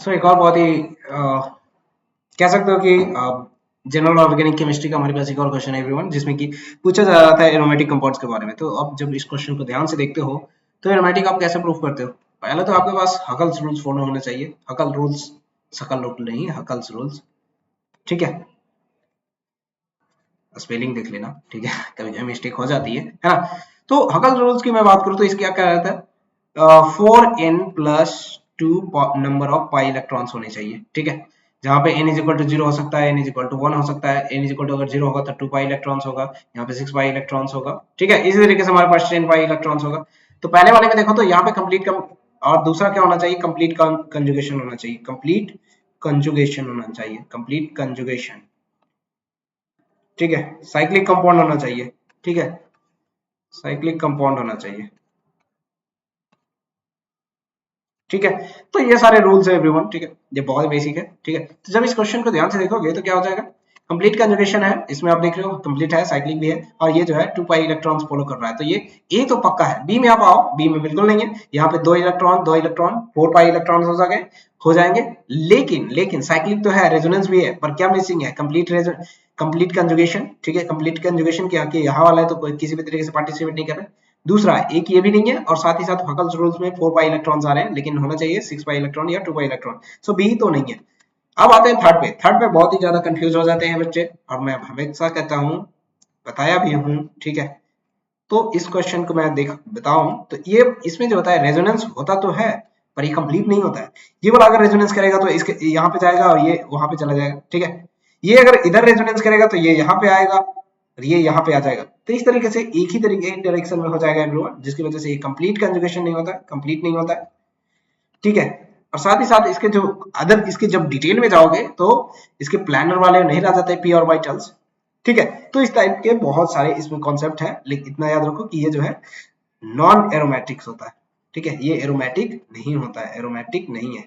सो एक और बहुत ही कह सकते हो कि जनरल ऑर्गेनिक केमिस्ट्री का हमारे पास एक और क्वेश्चन है एवरीवन, जिसमें कि पूछा जा रहा था एरोमेटिक कंपाउंड्स के बारे में। तो अब जब इस क्वेश्चन को ध्यान से देखते हो तो एरोमेटिक आप कैसे प्रूव करते हो? पहले तो आपके पास हकल्स रूल्स फॉलो होने चाहिए। हकल रूल्स, सकल रूल नहीं, हकल्स रूल्स, ठीक है। स्पेलिंग देख लेना, ठीक है। कभी कभी मिस्टेक हो जाती है ना। तो हकल रूल्स की मैं बात करूं तो इसके क्या कह रहा था, 4n plus 2 number of pi electrons होने चाहिए, ठीक है। जहां पे n इज इक्वल टू 0 हो सकता है, n इज इक्वल टू 1 हो सकता है। n इज इक्वल टू अगर 0 होगा तो 2 पाई इलेक्ट्रॉन्स होगा, यहाँ पे 6 पाई इलेक्ट्रॉन्स होगा, ठीक है। इसी तरीके से हमारे पास 10 पाई इलेक्ट्रॉन्स होगा। तो पहले वाले में देखो तो यहाँ पे कंप्लीट और दूसरा क्या होना चाहिए, कंप्लीट कंजुगेशन होना चाहिए, कंप्लीट कंजुगेशन होना चाहिए, कंप्लीट कंजुगेशन, ठीक है। साइक्लिक कंपाउंड होना चाहिए, ठीक है, साइक्लिक कंपाउंड होना चाहिए, ठीक है। तो ये सारे रूल्स है एवरीवन, ठीक है। ये बहुत बेसिक है, ठीक है। तो जब इस क्वेश्चन को ध्यान से देखोगे तो क्या हो जाएगा, कंप्लीट कंजुगेशन है, इसमें आप देख रहे हो कंप्लीट है, साइक्लिक भी है, और ये जो है 2 पाई इलेक्ट्रॉन्स फॉलो कर रहा है। तो ये ए तो पक्का है। बी में आप आओ, बी में बिल्कुल नहीं है। यहाँ पे 2 इलेक्ट्रॉन 4 पाई इलेक्ट्रॉन हो जाएंगे। लेकिन साइक्लिक तो है, रेजोनेंस भी है, पर क्या मिसिंग है, कंप्लीट कंजुगेशन, ठीक है। कंप्लीट कंजुगेशन क्या कि यहाँ वाला है तो कोई किसी भी तरीके से पार्टिसिपेट नहीं कर रहा है। दूसरा एक ये भी नहीं है, और साथ ही साथ हकल्स रूल्स में 4 पाई इलेक्ट्रॉन्स आ रहे हैं, लेकिन होना चाहिए 6 पाई इलेक्ट्रॉन या 2 पाई इलेक्ट्रॉन। सो बी तो नहीं है। अब आते हैं थर्ड पे। थर्ड पे बहुत ही ज्यादा कंफ्यूज हो जाते हैं बच्चे, और मैं हमेशा कहता हूँ, बताया भी हूँ, ठीक है। तो इस क्वेश्चन को मैं बताऊं तो ये इसमें जो होता है, रेजोनेंस होता तो है पर ये कंप्लीट नहीं होता है। ये वाला अगर रेजोनेंस करेगा तो इसके यहाँ पे जाएगा और ये वहां पे चला जाएगा, ठीक है। ये अगर इधर रेजोनेंस करेगा तो ये यहाँ पे आएगा और ये यहाँ पे आ जाएगा। तो इस तरीके से एक ही तरीके एक डायरेक्शन में हो जाएगा एवरीवन, जिसकी वजह से ये कंप्लीट कंजुगेशन नहीं होता, कंप्लीट नहीं होता है, ठीक है। और साथ ही साथ इसके जो अदर, इसके जब डिटेल में जाओगे तो इसके प्लानर वाले नहीं रह जाते पी और ऑर्बिटल्स, ठीक है। तो इस टाइप के बहुत सारे इसमें कॉन्सेप्ट है, लेकिन इतना याद रखो कि ये जो है नॉन एरोमेटिक्स होता है, ठीक है। ये एरोमेटिक नहीं होता है, एरोमेटिक नहीं है,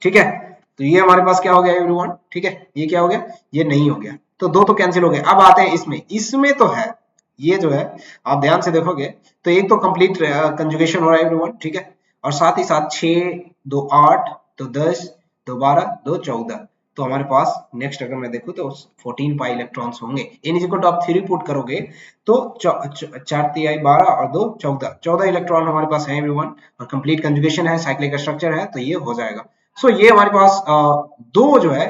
ठीक है। तो ये हमारे पास क्या हो गया एवरीवन, ठीक है। ये क्या हो गया, ये नहीं हो गया, तो दो तो कैंसिल हो गए। अब आते हैं इसमें, इसमें तो है, ये जो है आप ध्यान से देखोगे तो एक तो कंप्लीट कंजुगेशन हो रहा है एवरीवन, ठीक है। और साथ ही साथ 6 2 8 2 10 2 12 2 14, तो हमारे पास नेक्स्ट अगर मैं देखूं तो 14 पाई इलेक्ट्रॉन्स होंगे। इन इज इक्वल टू आप 3 पुट करोगे तो 4 तिहाई 12 और 2 14 इलेक्ट्रॉन हमारे पास है एवरीवन, और कंप्लीट कंजुगेशन है, साइक्लिक स्ट्रक्चर है, तो ये हो जाएगा। सो ये हमारे पास दो जो है,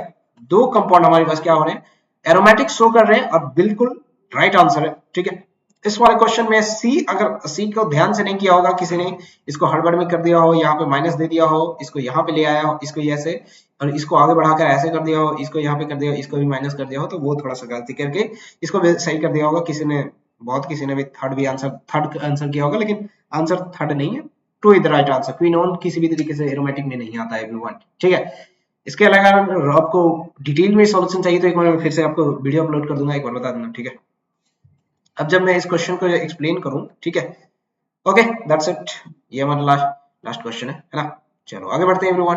दो कंपाउंड हमारे पास क्या हो रहे हैं, एरोमेटिक शो कर रहे हैं, और बिल्कुल राइट आंसर है, ठीक है। इस वाले क्वेश्चन में सी, अगर सी को ध्यान से नहीं किया होगा किसी ने, इसको हड़बड़ में कर दिया हो, यहाँ पे माइनस दे दिया हो, इसको यहाँ पे ले आया हो, इसको ऐसे, और इसको आगे बढ़ाकर ऐसे कर दिया हो, इसको यहाँ पे कर दिया हो, इसको भी माइनस कर दिया हो, तो वो थोड़ा सा गलती करके इसको भी सही कर दिया होगा किसी ने। बहुत किसी ने भी थर्ड आंसर किया होगा, लेकिन आंसर थर्ड नहीं है, two is the right answer. Quinone किसी भी तरीके से एरोमेटिक में नहीं आता है एवरीवन, ठीक है। इसके अलावा अगर आपको डिटेल में सॉल्यूशन चाहिए तो एक बार मैं फिर से आपको वीडियो अपलोड कर दूंगा, एक बार बता देना, ठीक है। अब जब मैं इस क्वेश्चन को एक्सप्लेन करूं, ठीक है, ओके दैट्स इट। ये हमारा लास्ट लास्ट क्वेश्चन है ना। चलो आगे बढ़ते हैं एवरीवन।